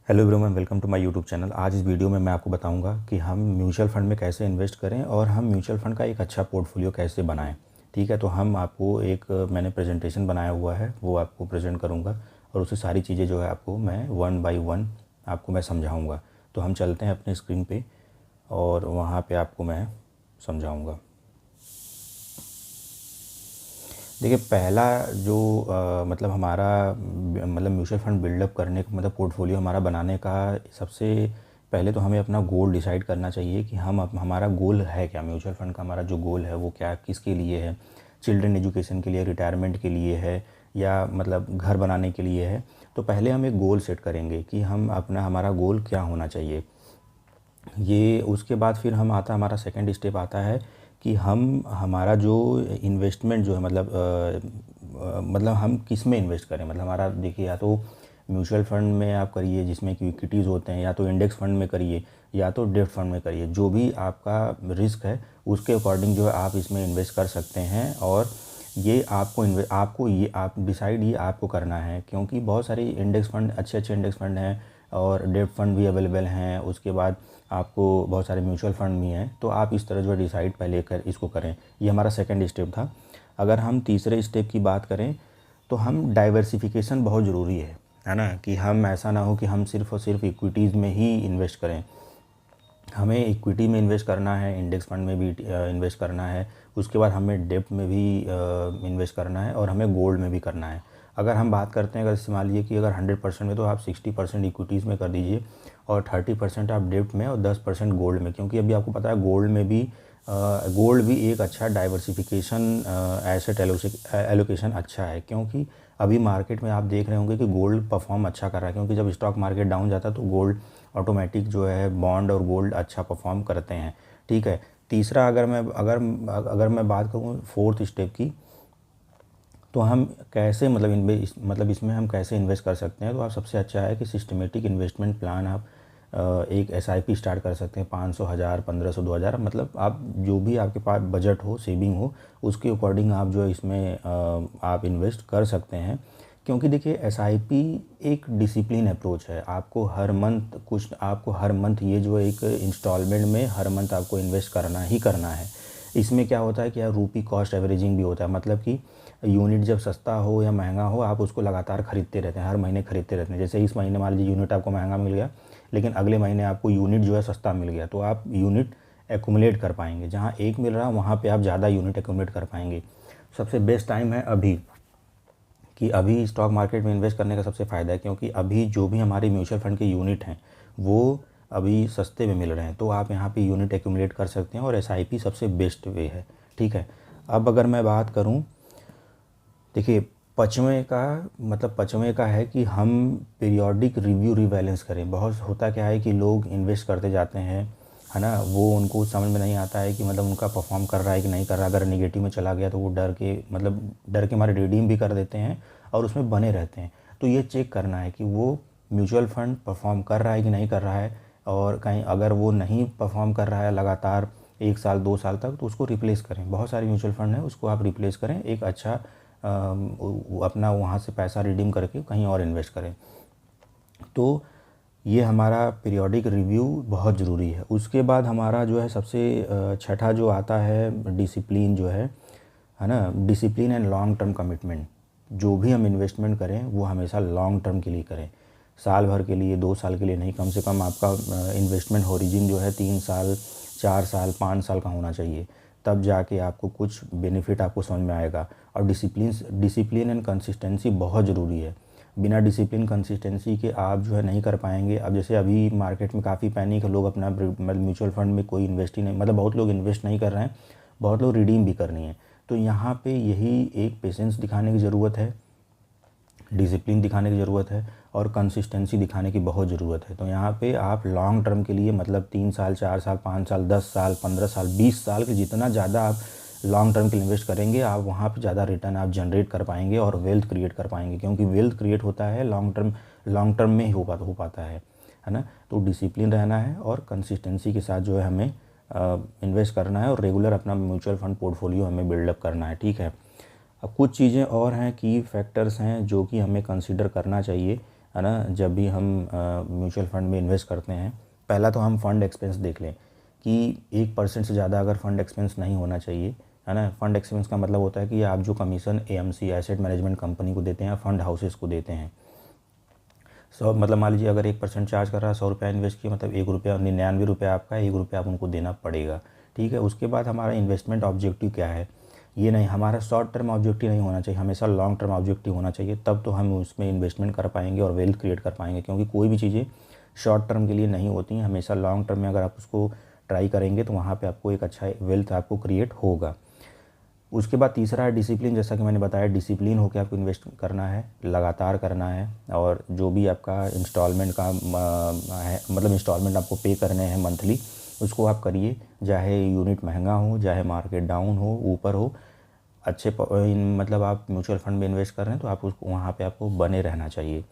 Hello everyone, welcome to my YouTube channel. आज इस video में मैं आपको बताऊंगा कि हम म्यूचुअल फंड में कैसे इन्वेस्ट करें और हम म्यूचुअल फंड का एक अच्छा पोर्टफोलियो कैसे बनाएं। ठीक है, तो हम आपको मैंने प्रेजेंटेशन बनाया हुआ है, वो आपको प्रेजेंट करूंगा और उससे सारी चीज़ें जो है आपको मैं वन बाय वन आपको मैं समझाऊँगा। तो हम चलते हैं अपने स्क्रीन पर और वहाँ पर आपको मैं समझाऊँगा। देखिए, पहला जो मतलब हमारा मतलब म्यूचुअल फंड बिल्डअप करने का मतलब पोर्टफोलियो हमारा बनाने का सबसे पहले तो हमें अपना गोल डिसाइड करना चाहिए कि हमारा गोल है क्या। म्यूचुअल फंड का हमारा जो गोल है वो क्या, किसके लिए है। चिल्ड्रन एजुकेशन के लिए, रिटायरमेंट के लिए है, या मतलब घर बनाने के लिए है। तो पहले हम एक गोल सेट करेंगे कि हमारा गोल क्या होना चाहिए। ये उसके बाद फिर हमारा सेकंड स्टेप आता है कि हमारा जो इन्वेस्टमेंट जो है मतलब हम किस में इन्वेस्ट करें। मतलब हमारा देखिए, या तो म्यूचुअल फंड में आप करिए जिसमें कि इक्विटीज़ होते हैं, या तो इंडेक्स फंड में करिए, या तो डेब्ट फंड में करिए। जो भी आपका रिस्क है उसके अकॉर्डिंग जो है आप इसमें इन्वेस्ट कर सकते हैं। और ये आपको ये आप डिसाइड ये आपको करना है, क्योंकि बहुत सारे इंडेक्स फंड, अच्छे अच्छे इंडेक्स फंड हैं और डेब्ट फंड भी अवेलेबल हैं। उसके बाद आपको बहुत सारे म्यूचुअल फंड भी हैं। तो आप इस तरह जो है डिसाइड पहले इसको करें। ये हमारा सेकंड स्टेप था। अगर हम तीसरे स्टेप की बात करें तो हम डाइवर्सिफिकेशन बहुत ज़रूरी है ना, कि हम ऐसा ना हो कि हम सिर्फ़ और सिर्फ इक्विटीज़ में ही इन्वेस्ट करें। हमें इक्विटी में इन्वेस्ट करना है, इंडेक्स फंड में भी इन्वेस्ट करना है, उसके बाद हमें डेब्ट में भी इन्वेस्ट करना है, और हमें गोल्ड में भी करना है। अगर हम बात करते हैं, अगर मान लीजिए कि अगर 100% में, तो आप 60% इक्विटीज़ में कर दीजिए और 30% आप डेब्ट में और 10% गोल्ड में। क्योंकि अभी आपको पता है गोल्ड भी एक अच्छा डाइवर्सिफिकेशन एसेट एलोकेशन अच्छा है। क्योंकि अभी मार्केट में आप देख रहे होंगे कि गोल्ड परफॉर्म अच्छा कर रहा है, क्योंकि जब स्टॉक मार्केट डाउन जाता है तो गोल्ड ऑटोमेटिक जो है, बॉन्ड और गोल्ड अच्छा परफॉर्म करते हैं। ठीक है। तीसरा, अगर मैं बात करूँ फोर्थ स्टेप की, तो हम कैसे मतलब इसमें हम कैसे इन्वेस्ट कर सकते हैं। तो आप सबसे अच्छा है कि सिस्टमेटिक इन्वेस्टमेंट प्लान आप एक एसआईपी स्टार्ट कर सकते हैं। 500, 1000, 1500, 2000, मतलब आप जो भी आपके पास बजट हो, सेविंग हो, उसके अकॉर्डिंग आप जो इसमें आप इन्वेस्ट कर सकते हैं। क्योंकि देखिए, एसआईपी एक डिसिप्लिन अप्रोच है। आपको हर मंथ ये जो एक इंस्टॉलमेंट में हर मंथ आपको इन्वेस्ट करना ही करना है। इसमें क्या होता है कि यार रूपी कॉस्ट एवरेजिंग भी होता है। मतलब कि यूनिट जब सस्ता हो या महंगा हो, आप उसको लगातार खरीदते रहते हैं, हर महीने खरीदते रहते हैं। जैसे इस महीने मान लीजिए यूनिट आपको महंगा मिल गया, लेकिन अगले महीने आपको यूनिट जो है सस्ता मिल गया, तो आप यूनिट एक्यूमुलेट कर पाएंगे। जहाँ एक मिल रहा वहाँ पे आप ज़्यादा यूनिट एक्यूमुलेट कर पाएंगे। सबसे बेस्ट टाइम है अभी स्टॉक मार्केट में इन्वेस्ट करने का सबसे फ़ायदा है। क्योंकि अभी जो भी हमारे म्यूचुअल फंड के यूनिट हैं वो अभी सस्ते में मिल रहे हैं, तो आप यहाँ पे यूनिट एक्यूमुलेट कर सकते हैं, और एसआईपी सबसे बेस्ट वे है। ठीक है। अब अगर मैं बात करूँ, देखिए, पचवें का है कि हम पीरियोडिक रिव्यू रिवैलेंस करें। बहुत होता क्या है कि लोग इन्वेस्ट करते जाते हैं, है ना, वो उनको समझ में नहीं आता है कि मतलब उनका परफॉर्म कर रहा है कि नहीं कर रहा। अगर नेगेटिव में चला गया तो वो डर के मारे रिडीम भी कर देते हैं और उसमें बने रहते हैं। तो ये चेक करना है कि वो म्यूचुअल फंड परफॉर्म कर रहा है कि नहीं कर रहा है। और कहीं अगर वो नहीं परफॉर्म कर रहा है लगातार 1 साल 2 साल तक, तो उसको रिप्लेस करें। बहुत सारे म्यूचुअल फंड है, उसको आप रिप्लेस करें, एक अच्छा अपना वहाँ से पैसा रिडीम करके कहीं और इन्वेस्ट करें। तो ये हमारा पीरियोडिक रिव्यू बहुत ज़रूरी है। उसके बाद हमारा जो है सबसे छठा जो आता है डिसिप्लिन जो है ना, discipline and long term commitment. जो भी हम इन्वेस्टमेंट करें वो हमेशा लॉन्ग टर्म के लिए करें, साल भर के लिए, 2 साल के लिए नहीं। कम से कम आपका इन्वेस्टमेंट होरिजिन जो है 3 साल, 4 साल, 5 साल का होना चाहिए। तब जाके आपको कुछ बेनिफिट आपको समझ में आएगा। और डिसिप्लिन एंड कंसिस्टेंसी बहुत ज़रूरी है। बिना डिसिप्लिन कंसिस्टेंसी के आप जो है नहीं कर पाएंगे। अब जैसे अभी मार्केट में काफ़ी पैनिक है, लोग अपना म्यूचुअल फंड में कोई इन्वेस्ट ही नहीं, मतलब बहुत लोग इन्वेस्ट नहीं कर रहे हैं, बहुत लोग रिडीम भी करनी है। तो यहाँ पे यही एक पेशेंस दिखाने की ज़रूरत है, डिसिप्लिन दिखाने की ज़रूरत है, और कंसिस्टेंसी दिखाने की बहुत ज़रूरत है। तो यहाँ पे आप लॉन्ग टर्म के लिए, मतलब 3 साल, 4 साल, 5 साल, 10 साल, 15 साल, 20 साल के जितना ज़्यादा आप लॉन्ग टर्म के लिए इन्वेस्ट करेंगे, आप वहाँ पे ज़्यादा रिटर्न आप जनरेट कर पाएंगे और वेल्थ क्रिएट कर पाएंगे। क्योंकि वेल्थ क्रिएट होता है लॉन्ग टर्म में ही हो पाता है ना। तो डिसिप्लिन रहना है और कंसिस्टेंसी के साथ जो है हमें इन्वेस्ट करना है, और रेगुलर अपना म्यूचुअल फंड पोर्टफोलियो हमें बिल्डअप करना है। ठीक है। अब कुछ चीज़ें और हैं, की फैक्टर्स हैं जो कि हमें कंसिडर करना चाहिए है ना, जब भी हम म्यूचुअल फंड में इन्वेस्ट करते हैं, पहला तो हम फंड एक्सपेंस देख लें कि 1% से ज़्यादा अगर फंड एक्सपेंस नहीं होना चाहिए, है ना। फंड एक्सपेंस का मतलब होता है कि आप जो commission AMC asset management company को देते हैं, फंड हाउसेस को देते हैं, मतलब मान लीजिए अगर 1% चार्ज कर रहा है, 100 रुपया इन्वेस्ट किया, मतलब 1 रुपया 99 रुपया आपका, 1 रुपया आप उनको देना पड़ेगा, ठीक है। उसके बाद हमारा इन्वेस्टमेंट ऑब्जेक्टिव क्या है, ये नहीं, हमारा शॉर्ट टर्म ऑब्जेक्टिव नहीं होना चाहिए, हमेशा लॉन्ग टर्म ऑब्जेक्टिव होना चाहिए, तब तो हम उसमें इन्वेस्टमेंट कर पाएंगे और वेल्थ क्रिएट कर पाएंगे। क्योंकि कोई भी चीज़ें शॉर्ट टर्म के लिए नहीं होती हैं, हमेशा लॉन्ग टर्म में अगर आप उसको ट्राई करेंगे तो वहाँ पे आपको एक अच्छा वेल्थ आपको क्रिएट होगा। उसके बाद तीसरा है डिसिप्लिन। जैसा कि मैंने बताया, डिसिप्लिन होकर आपको इन्वेस्ट करना है, लगातार करना है, और जो भी आपका इंस्टॉलमेंट का है, मतलब इंस्टॉलमेंट आपको पे करने हैं मंथली, उसको आप करिए, चाहे यूनिट महंगा हो, चाहे मार्केट डाउन हो, ऊपर हो। अच्छे मतलब आप म्यूचुअल फंड में इन्वेस्ट कर रहे हैं तो आप उसको वहाँ पे आपको बने रहना चाहिए।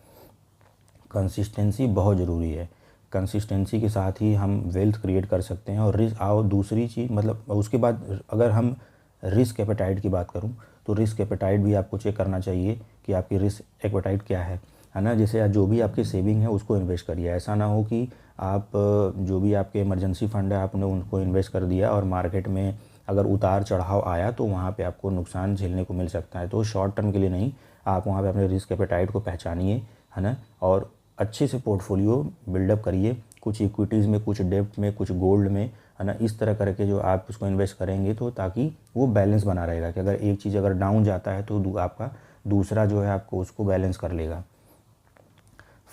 कंसिस्टेंसी बहुत ज़रूरी है, कंसिस्टेंसी के साथ ही हम वेल्थ क्रिएट कर सकते हैं। और दूसरी चीज़, मतलब उसके बाद अगर हम रिस्क एपेटाइट की बात करूं, तो रिस्क एपेटाइट भी आपको चेक करना चाहिए कि आपकी रिस्क एपेटाइट क्या है ना। जैसे जो भी आपकी सेविंग है उसको इन्वेस्ट करिए, ऐसा ना हो कि आप जो भी आपके इमरजेंसी फंड है आपने उनको इन्वेस्ट कर दिया और मार्केट में अगर उतार चढ़ाव आया तो वहाँ पे आपको नुकसान झेलने को मिल सकता है। तो शॉर्ट टर्म के लिए नहीं, आप वहाँ पे अपने रिस्क एपेटाइट को पहचानिए, है ना, और अच्छे से पोर्टफोलियो बिल्डअप करिए, कुछ इक्विटीज़ में, कुछ डेब्ट में, कुछ गोल्ड में, है ना। इस तरह करके जो आप उसको इन्वेस्ट करेंगे तो ताकि वो बैलेंस बना रहेगा कि अगर एक चीज़ अगर डाउन जाता है तो आपका दूसरा जो है आपको उसको बैलेंस कर लेगा।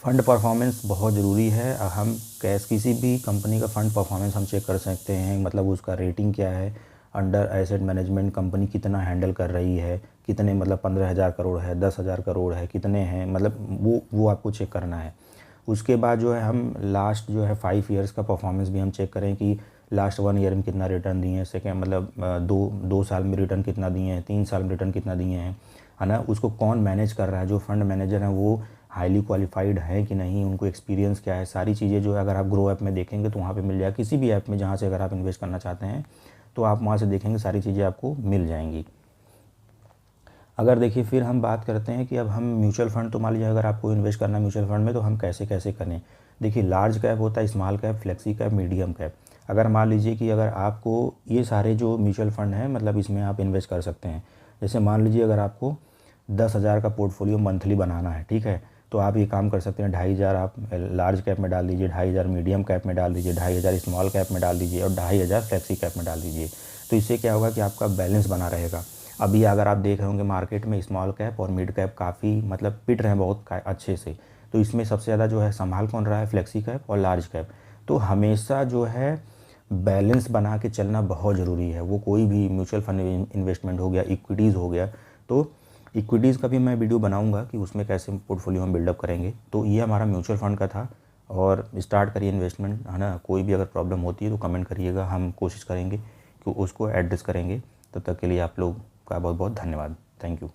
फ़ंड परफॉर्मेंस बहुत ज़रूरी है। हम किसी भी कंपनी का फ़ंड परफॉर्मेंस हम चेक कर सकते हैं, मतलब उसका रेटिंग क्या है, अंडर एसेट मैनेजमेंट कंपनी कितना हैंडल कर रही है, कितने, मतलब 15,000 करोड़ है, 10,000 करोड़ है, कितने हैं, मतलब वो आपको चेक करना है। उसके बाद जो है हम लास्ट जो है 5 ईयर्स का परफॉर्मेंस भी हम चेक करें कि लास्ट 1 ईयर में कितना रिटर्न दिए हैं, सेकेंड मतलब 2 साल में रिटर्न कितना दिए हैं, 3 साल में रिटर्न कितना दिए हैं, है ना। उसको कौन मैनेज कर रहा है, जो फंड मैनेजर हैं वो हाईली क्वालिफाइड है कि नहीं, उनको एक्सपीरियंस क्या है, सारी चीज़ें जो है अगर आप ग्रो ऐप में देखेंगे तो वहाँ पे मिल जाएगा। किसी भी ऐप में जहाँ से अगर आप इन्वेस्ट करना चाहते हैं तो आप वहाँ से देखेंगे, सारी चीज़ें आपको मिल जाएंगी। अगर देखिए फिर हम बात करते हैं कि अब हम म्यूचुअल फंड, तो मान लीजिए अगर आपको इन्वेस्ट करना है म्यूचुअल फंड में तो हम कैसे कैसे करें। देखिए लार्ज कैप होता है, small cap, flexi cap, medium cap. अगर मान लीजिए कि अगर आपको ये सारे जो म्यूचुअल फंड हैं, मतलब इसमें आप इन्वेस्ट कर सकते हैं। जैसे मान लीजिए अगर आपको 10,000 का पोर्टफोलियो मंथली बनाना है, ठीक है, तो आप ये काम कर सकते हैं, 2,500 आप लार्ज कैप में डाल दीजिए, 2,500 मीडियम कैप में डाल दीजिए, 2,500 स्मॉल कैप में डाल दीजिए और 2,500 फ्लेक्सी कैप में डाल दीजिए। तो इससे क्या होगा कि आपका बैलेंस बना रहेगा। अभी अगर आप देख रहे होंगे मार्केट में स्मॉल कैप और मिड कैप काफ़ी मतलब पिट रहे हैं बहुत अच्छे से, तो इसमें सबसे ज़्यादा जो है संभाल कौन रहा है, फ्लेक्सी कैप और लार्ज कैप। तो हमेशा जो है बैलेंस बना के चलना बहुत ज़रूरी है। वो कोई भी म्यूचुअल फंड इन्वेस्टमेंट हो गया, इक्विटीज़ हो गया, तो इक्विटीज़ का भी मैं वीडियो बनाऊंगा कि उसमें कैसे पोर्टफोलियो हम बिल्डअप करेंगे। तो ये हमारा म्यूचुअल फंड का था, और स्टार्ट करिए इन्वेस्टमेंट, है ना। कोई भी अगर प्रॉब्लम होती है तो कमेंट करिएगा, हम कोशिश करेंगे कि उसको एड्रेस करेंगे। तब तक के लिए आप लोग का बहुत बहुत धन्यवाद। Thank you.